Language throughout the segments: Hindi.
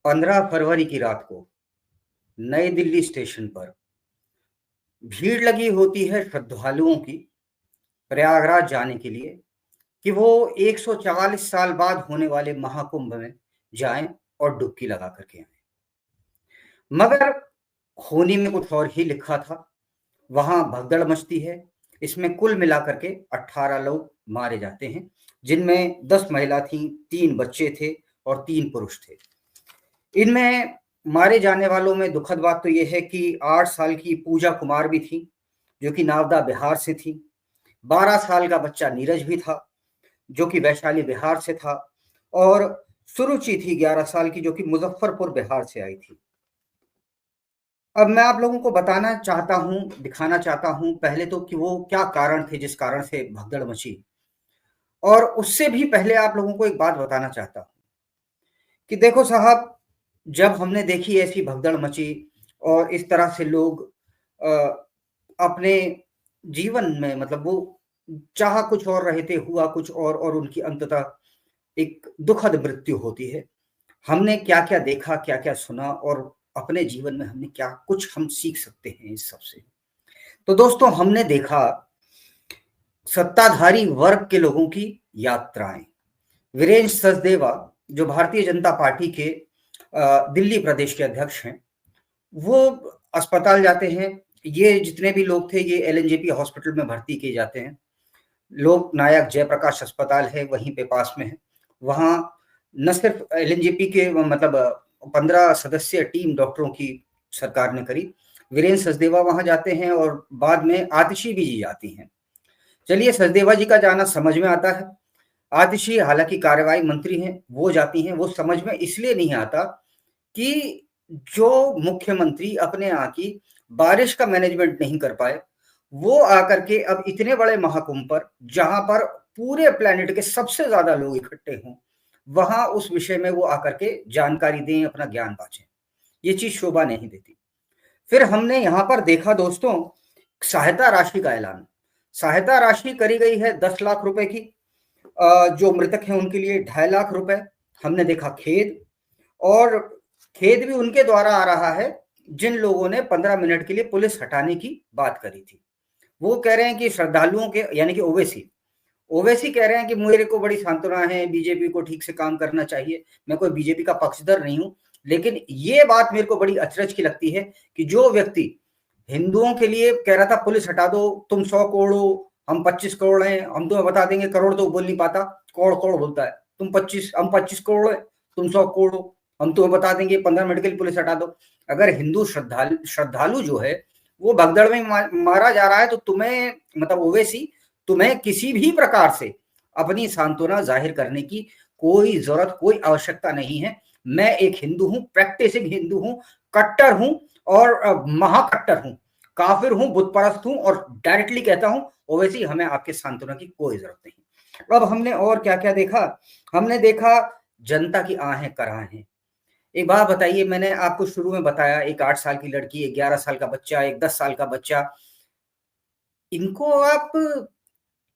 15 फरवरी की रात को नई दिल्ली स्टेशन पर भीड़ लगी होती है श्रद्धालुओं की प्रयागराज जाने के लिए कि वो 144 साल बाद होने वाले महाकुंभ में जाएं और डुबकी लगा करके आए। मगर होनी में कुछ और ही लिखा था। वहां भगदड़ मचती है। इसमें कुल मिलाकर के 18 लोग मारे जाते हैं, जिनमें 10 महिला थी, 3 बच्चे थे और 3 पुरुष थे। इनमें मारे जाने वालों में दुखद बात तो यह है कि 8 साल की पूजा कुमार भी थी, जो कि नावदा बिहार से थी। 12 साल का बच्चा नीरज भी था, जो कि वैशाली बिहार से था। और सुरुचि थी 11 साल की, जो कि मुजफ्फरपुर बिहार से आई थी। अब मैं आप लोगों को बताना चाहता हूं, दिखाना चाहता हूं पहले तो कि वो क्या कारण थे जिस कारण से भगदड़ मची। और उससे भी पहले आप लोगों को एक बात बताना चाहता हूं कि देखो साहब, जब हमने देखी ऐसी भगदड़ मची और इस तरह से लोग अ, अपने जीवन में मतलब वो चाह कुछ और रहे थे, हुआ कुछ और उनकी अंततः एक दुखद मृत्यु होती है। हमने क्या-क्या देखा, क्या-क्या सुना और अपने जीवन में हमने क्या कुछ हम सीख सकते हैं इस सब से। तो दोस्तों, हमने देखा सत्ताधारी वर्ग के लोगों की यात्राएं। वीरेंद्र सचदेवा, जो भारतीय जनता पार्टी के दिल्ली प्रदेश के अध्यक्ष हैं, वो अस्पताल जाते हैं। ये जितने भी लोग थे ये एलएनजेपी हॉस्पिटल में भर्ती किए जाते हैं। लोक नायक जयप्रकाश अस्पताल है वहीं पे पास में है। वहाँ न सिर्फ एलएनजेपी के मतलब 15 सदस्यीय टीम डॉक्टरों की सरकार ने करी। वीरेंद्र सचदेवा वहाँ जाते हैं और बाद में आतिशी भी जी जाती हैं। चलिए, सचदेवा जी का जाना समझ में आता है। आतिशी हालांकि कार्यवाही मंत्री हैं, वो जाती हैं। वो समझ में इसलिए नहीं आता कि जो मुख्यमंत्री अपने यहाँ की बारिश का मैनेजमेंट नहीं कर पाए, वो आकर के अब इतने बड़े महाकुंभ पर, जहां पर पूरे प्लेनेट के सबसे ज्यादा लोग इकट्ठे हों, वहां उस विषय में वो आकर के जानकारी दें, अपना ज्ञान बांटें। ये चीज शोभा नहीं देती। फिर हमने यहां पर देखा दोस्तों, सहायता राशि का ऐलान। सहायता राशि करी गई है 10 लाख रुपए की। जो मृतक हैं उनके लिए 2.5 लाख रुपए। हमने देखा खेद, और खेद भी उनके द्वारा आ रहा है जिन लोगों ने 15 मिनट के लिए पुलिस हटाने की बात करी थी। वो कह रहे हैं कि श्रद्धालुओं के, यानी कि ओवैसी ओवैसी कह रहे हैं कि मेरे को बड़ी सांत्वना है, बीजेपी को ठीक से काम करना चाहिए। मैं कोई बीजेपी का पक्षधर नहीं हूं, लेकिन ये बात मेरे को बड़ी अचरज की लगती है कि जो व्यक्ति हिंदुओं के लिए कह रहा था पुलिस हटा दो, तुम 100 करोड़ हो, हम 25 करोड़ हैं, हम तुम्हें बता देंगे। करोड़ तो बोल नहीं पाता, करोड़ करोड़ बोलता है। हम 25 करोड़ है, तुम 100 करोड़ हो, हम तुम्हें बता देंगे, 15 मिनट के लिए पुलिस हटा दो। अगर हिंदू श्रद्धालु जो है वो भगदड़ में मारा जा रहा है, तो तुम्हें मतलब ओवैसी, तुम्हें किसी भी प्रकार से अपनी सांत्वना जाहिर करने की कोई जरूरत, कोई आवश्यकता नहीं है। मैं एक हिंदू हूं, प्रैक्टिसिंग हिंदू हूं, कट्टर हूं और महाकट्टर हूं, काफिर हूं, बुत परस्त हूं, और डायरेक्टली कहता हूं ओवैसी, हमें आपके सांत्वना की कोई जरूरत नहीं। अब हमने और क्या क्या देखा? हमने देखा जनता की आहें कराहें। एक बात बताइए, मैंने आपको शुरू में बताया, एक 8 साल की लड़की, एक 11 साल का बच्चा, एक 10 साल का बच्चा, इनको आप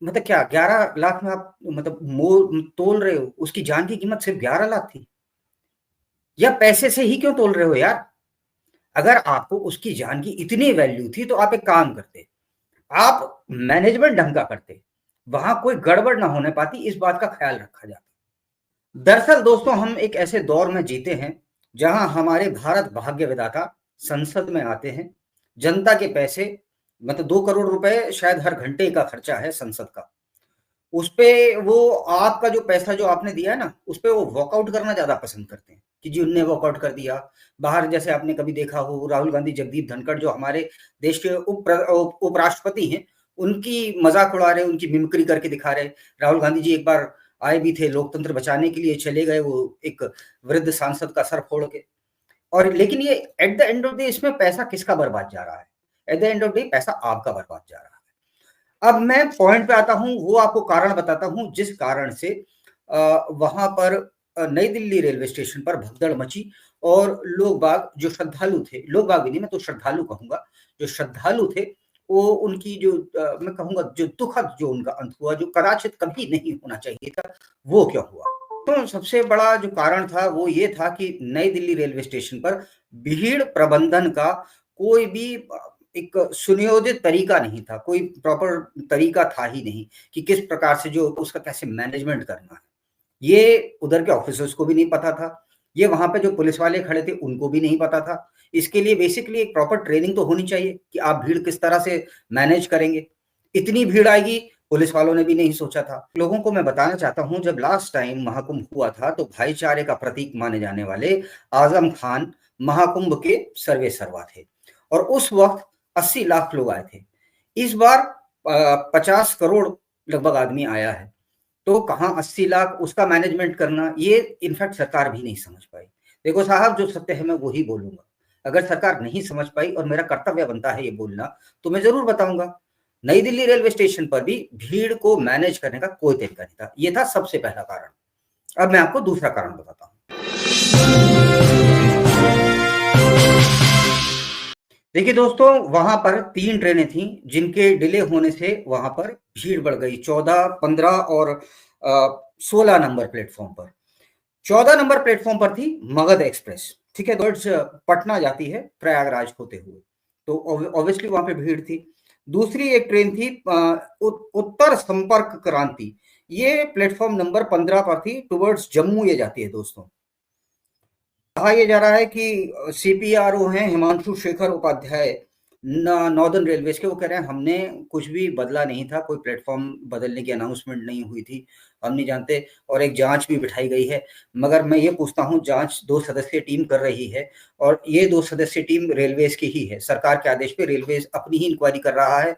मतलब क्या 11 लाख में आप मतलब मोल तोल रहे हो? उसकी जान की कीमत सिर्फ 11 लाख थी? या पैसे से ही क्यों तोल रहे हो यार? अगर आपको उसकी जान की इतनी वैल्यू थी तो आप एक काम करते, आप मैनेजमेंट ढंग का करते, वहां कोई गड़बड़ ना होने पाती, इस बात का ख्याल रखा जाता। दरअसल दोस्तों, हम एक ऐसे दौर में जीते हैं जहां हमारे भारत भाग्य विधाता संसद में आते हैं। जनता के पैसे, मतलब 2 करोड़ रुपए शायद हर घंटे का खर्चा है संसद का। उस पे वो आपका जो पैसा जो आपने दिया है ना, उस पे वो वॉकआउट करना ज्यादा पसंद करते हैं कि जी उनने वॉकआउट कर दिया। बाहर जैसे आपने कभी देखा हो, राहुल गांधी, जगदीप धनखड़ जो हमारे देश के उपराष्ट्रपति हैं, उनकी मजाक उड़ा रहे, उनकी मिमिक्री करके दिखा रहे। राहुल गांधी जी एक बार आए भी थे, लोकतंत्र बचाने के लिए चले गए, वो एक वृद्ध सांसद का सर फोड़ के। और लेकिन ये at the end of the, इसमें पैसा किसका बर्बाद जा रहा है? At the end of the पैसा आपका बर्बाद जा रहा है। अब मैं पॉइंट पे आता हूं, वो आपको कारण बताता हूं जिस कारण से वहां पर नई दिल्ली रेलवे स्टेशन पर भगदड़ मची। और लोग बाग जो श्रद्धालु थे, लोग बाग भी नहीं, मैं तो श्रद्धालु कहूंगा, जो श्रद्धालु थे वो उनकी जो मैं कहूंगा जो दुखद जो उनका अंत हुआ, जो कदाचित कभी नहीं होना चाहिए था, वो क्यों हुआ? तो सबसे बड़ा जो कारण था वो ये था कि नई दिल्ली रेलवे स्टेशन पर भीड़ प्रबंधन का कोई भी एक सुनियोजित तरीका नहीं था, कोई प्रॉपर तरीका था ही नहीं कि किस प्रकार से जो उसका कैसे मैनेजमेंट करना है। ये उधर के ऑफिसर्स को भी नहीं पता था, ये वहाँ पे जो पुलिस वाले खड़े थे उनको भी नहीं पता था। इसके लिए बेसिकली एक प्रॉपर ट्रेनिंग तो होनी चाहिए कि आप भीड़ किस तरह से मैनेज करेंगे। इतनी भीड़ आएगी पुलिस वालों ने भी नहीं सोचा था। लोगों को मैं बताना चाहता हूँ, जब लास्ट टाइम महाकुंभ हुआ था तो भाईचारे का प्रतीक माने जाने वाले आजम खान महाकुंभ के सर्वे सर्वा थे और उस वक्त 80 लाख लोग आए थे। इस बार 50 करोड़ लगभग आदमी आया है, तो कहाँ 80 लाख उसका मैनेजमेंट करना, ये इनफैक्ट सरकार भी नहीं समझ पाई। देखो साहब, जो सत्य है मैं वही बोलूंगा। अगर सरकार नहीं समझ पाई और मेरा कर्तव्य बनता है ये बोलना, तो मैं जरूर बताऊंगा। नई दिल्ली रेलवे स्टेशन पर भी भीड़ को मैनेज करने का कोई तरीका नहीं था। ये था सबसे पहला कारण। अब मैं आपको दूसरा कारण बताता हूँ। देखिए दोस्तों, वहां पर 3 ट्रेनें थी जिनके डिले होने से वहां पर भीड़ बढ़ गई। 14, 15 और 16 नंबर प्लेटफॉर्म पर। 14 नंबर प्लेटफॉर्म पर थी मगध एक्सप्रेस, ठीक है, पटना जाती है प्रयागराज होते हुए, तो ऑब्वियसली वहां पे भीड़ थी। दूसरी एक ट्रेन थी उत्तर संपर्क क्रांति, ये प्लेटफॉर्म नंबर 15 पर थी, टुवर्ड्स जम्मू ये जाती है दोस्तों। कहा यह जा रहा है कि सीपीआरओ हैं हिमांशु शेखर उपाध्याय नॉर्दर्न रेलवेज के, वो कह रहे हैं हमने कुछ भी बदला नहीं था, कोई प्लेटफॉर्म बदलने की अनाउंसमेंट नहीं हुई थी, हम नहीं जानते, और एक जांच भी बिठाई गई है। मगर मैं ये पूछता हूँ, जांच 2 सदस्यीय टीम कर रही है और ये 2 सदस्यीय टीम रेलवेज की ही है, सरकार के आदेश पे रेलवेज अपनी ही इंक्वायरी कर रहा है,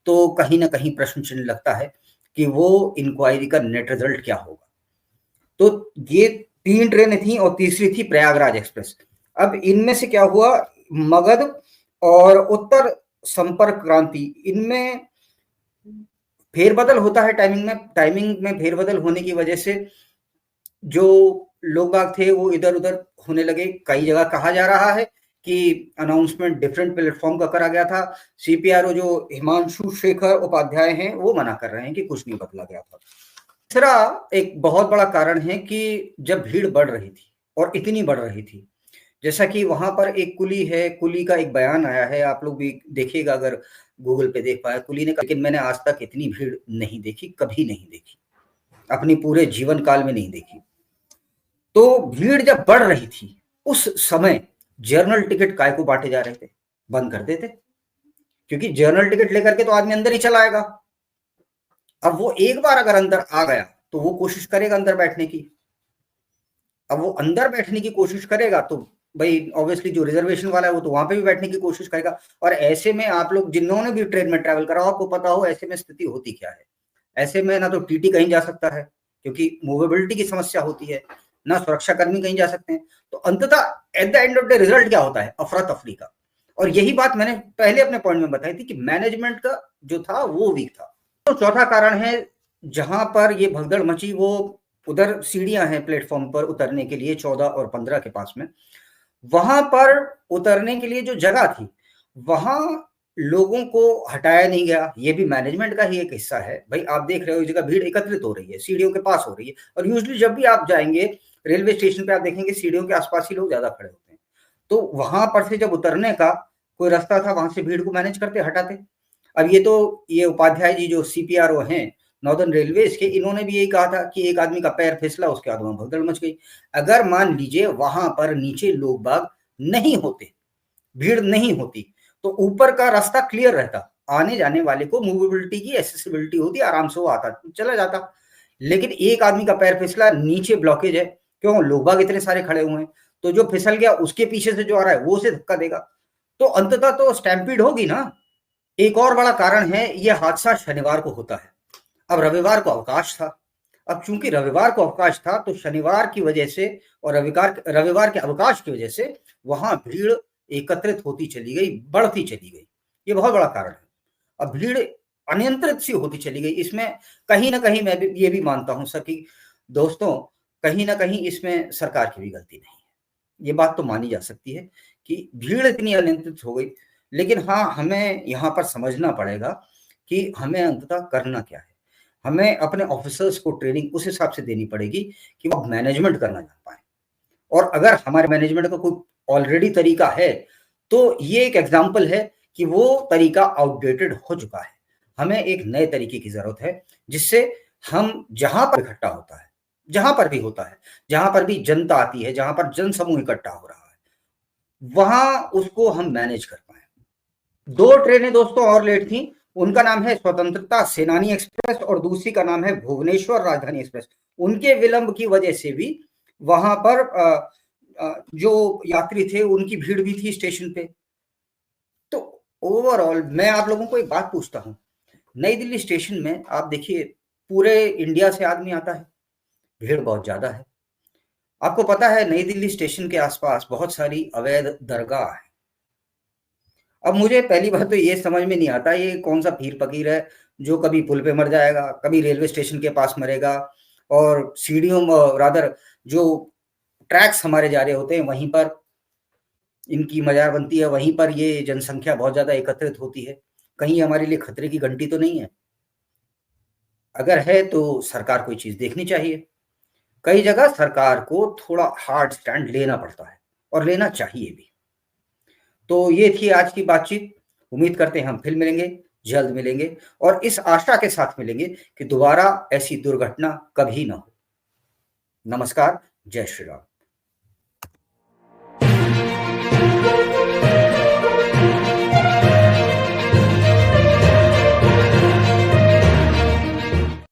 तो कहीं ना कहीं प्रश्न चिन्ह लगता है कि वो इंक्वायरी का नेट रिजल्ट क्या होगा। तो ये 3 ट्रेनें थी और तीसरी थी प्रयागराज एक्सप्रेस। अब इनमें से क्या हुआ, मगध और उत्तर संपर्क क्रांति, इनमें फेरबदल होता है टाइमिंग में फेरबदल होने की वजह से जो लोग बाग थे वो इधर उधर होने लगे। कई जगह कहा जा रहा है कि अनाउंसमेंट डिफरेंट प्लेटफॉर्म का करा गया था। सीपीआरओ जो हिमांशु शेखर उपाध्याय हैं वो मना कर रहे हैं कि कुछ नहीं बदला गया था। तीसरा एक बहुत बड़ा कारण है कि जब भीड़ बढ़ रही थी और इतनी बढ़ रही थी, जैसा कि वहां पर एक कुली है, कुली का एक बयान आया है, आप लोग भी देखिएगा अगर गूगल पे देख पाए। कुली ने कहा, लेकिन मैंने आज तक इतनी भीड़ नहीं देखी, कभी नहीं देखी, अपनी पूरे जीवन काल में नहीं देखी। तो भीड़ जब बढ़ रही थी उस समय जर्नल टिकट काय को बांटे जा रहे थे, बंद कर देते, क्योंकि जर्नल टिकट लेकर के तो आदमी अंदर ही चला आएगा। अब वो एक बार अगर अंदर आ गया तो वो कोशिश करेगा अंदर बैठने की। अब वो अंदर बैठने की कोशिश करेगा तो भाई ऑब्वियसली जो रिजर्वेशन वाला है वो तो वहां पे भी बैठने की कोशिश करेगा। और ऐसे में आप लोग जिन्होंने भी ट्रेन में ट्रैवल करा हो आपको पता हो ऐसे में स्थिति होती क्या है। ऐसे में ना तो टीटी कहीं जा सकता है क्योंकि मूवेबिलिटी की समस्या होती है, ना सुरक्षा कर्मी कहीं जा सकते हैं। तो अंततः at the end of the result क्या होता है, अफरा तफरी का। और यही बात मैंने पहले अपने पॉइंट में बताई थी कि मैनेजमेंट का जो था वो वीक था। तो चौथा कारण है, जहां पर ये भगदड़ मची वो उधर सीढ़ियां हैं प्लेटफॉर्म पर उतरने के लिए 14 और 15 के पास में। वहां पर उतरने के लिए जो जगह थी वहां लोगों को हटाया नहीं गया, ये भी मैनेजमेंट का ही एक हिस्सा है। भाई आप देख रहे हो जगह भीड़ एकत्रित हो रही है, सीढ़ियों के पास हो रही है, और यूजुअली जब भी आप जाएंगे रेलवे स्टेशन पे आप देखेंगे सीढ़ियों के आसपास ही लोग ज्यादा खड़े होते हैं। तो वहां पर से जब उतरने का कोई रास्ता था वहां से भीड़ को मैनेज करते हटाते। अब ये उपाध्याय जी जो सीपीआरओ हैं नॉर्दर्न रेलवेज के, इन्होंने भी यही कहा था कि एक आदमी का पैर फिसला उसके बाद वहां भगदड़ मच गई। अगर मान लीजिए वहां पर नीचे लोग बाग नहीं होते, भीड़ नहीं होती, तो ऊपर का रास्ता क्लियर रहता, आने जाने वाले को मूवेबिलिटी की एसेसिबिलिटी होती, आराम से वो आता चला जाता। लेकिन एक आदमी का पैर फिसला, नीचे ब्लॉकेज है, क्यों, लोग बाग इतने सारे खड़े हुए हैं, तो जो फिसल गया उसके पीछे से जो आ रहा है वो उसे धक्का देगा, तो अंततः तो स्टैम्पीड होगी ना। एक और बड़ा कारण है, यह हादसा शनिवार को होता है। अब रविवार को अवकाश था, अब चूंकि रविवार को अवकाश था तो शनिवार की वजह से और रविवार के अवकाश की वजह से वहां भीड़ एकत्रित होती चली गई, बढ़ती चली गई। ये बहुत बड़ा कारण है। अब भीड़ अनियंत्रित सी होती चली गई। इसमें कहीं ना कहीं मैं भी ये भी मानता हूं सर कि दोस्तों, कहीं ना कहीं इसमें सरकार की भी गलती नहीं है, ये बात तो मानी जा सकती है कि भीड़ इतनी अनियंत्रित हो गई। लेकिन हाँ, हमें यहाँ पर समझना पड़ेगा कि हमें अंततः करना क्या है। हमें अपने ऑफिसर्स को ट्रेनिंग उस हिसाब से देनी पड़ेगी कि वो मैनेजमेंट करना जान पाए। और अगर हमारे मैनेजमेंट का कोई ऑलरेडी तरीका है, तो ये एक एग्जाम्पल है कि वो तरीका आउटडेटेड हो चुका है। हमें एक नए तरीके की ज़रूरत है, जिससे हम जहाँ पर इकट्ठा होता है, जहाँ पर भी होता है, जहाँ पर भी जनता आती है, जहाँ पर जनसमूह इकट्ठा हो रहा है, वहाँ उसको हम मैनेज कर पाएँ। 2 ट्रेनें दोस्तों और लेट थीं, उनका नाम है स्वतंत्रता सेनानी एक्सप्रेस और दूसरी का नाम है भुवनेश्वर राजधानी एक्सप्रेस। उनके विलंब की वजह से भी वहाँ पर जो यात्री थे उनकी भीड़ भी थी स्टेशन पे। तो ओवरऑल मैं आप लोगों को एक बात पूछता हूँ, नई दिल्ली स्टेशन में आप देखिए पूरे इंडिया से आदमी आता है, भीड़ बहुत ज़्यादा है। आपको पता है नई दिल्ली स्टेशन के आस-पास बहुत सारी अवैध दरगाह हैं। अब मुझे पहली बात तो ये समझ में नहीं आता ये कौन-सा पीर-फ़कीर है जो कभी पुल पे मर जाएगा, कभी रेलवे स्टेशन के पास मरेगा और सीढ़ियों रादर जो ट्रैक्स हमारे जा रहे होते हैं वहीं पर इनकी मज़ार बनती है, वहीं पर ये जनसंख्या बहुत ज़्यादा एकत्रित होती है। कहीं ये हमारे लिए खतरे की घंटी तो नहीं है? अगर है तो सरकार को ये चीज़ देखनी चाहिए। कई जगह सरकार को थोड़ा हार्ड स्टैंड लेना पड़ता है और लेना चाहिए भी। तो ये थी आज की बातचीत। उम्मीद करते हैं हम फिर मिलेंगे, जल्द मिलेंगे और इस आशा के साथ मिलेंगे कि दोबारा ऐसी दुर्घटना कभी ना हो। नमस्कार, जय श्री राम।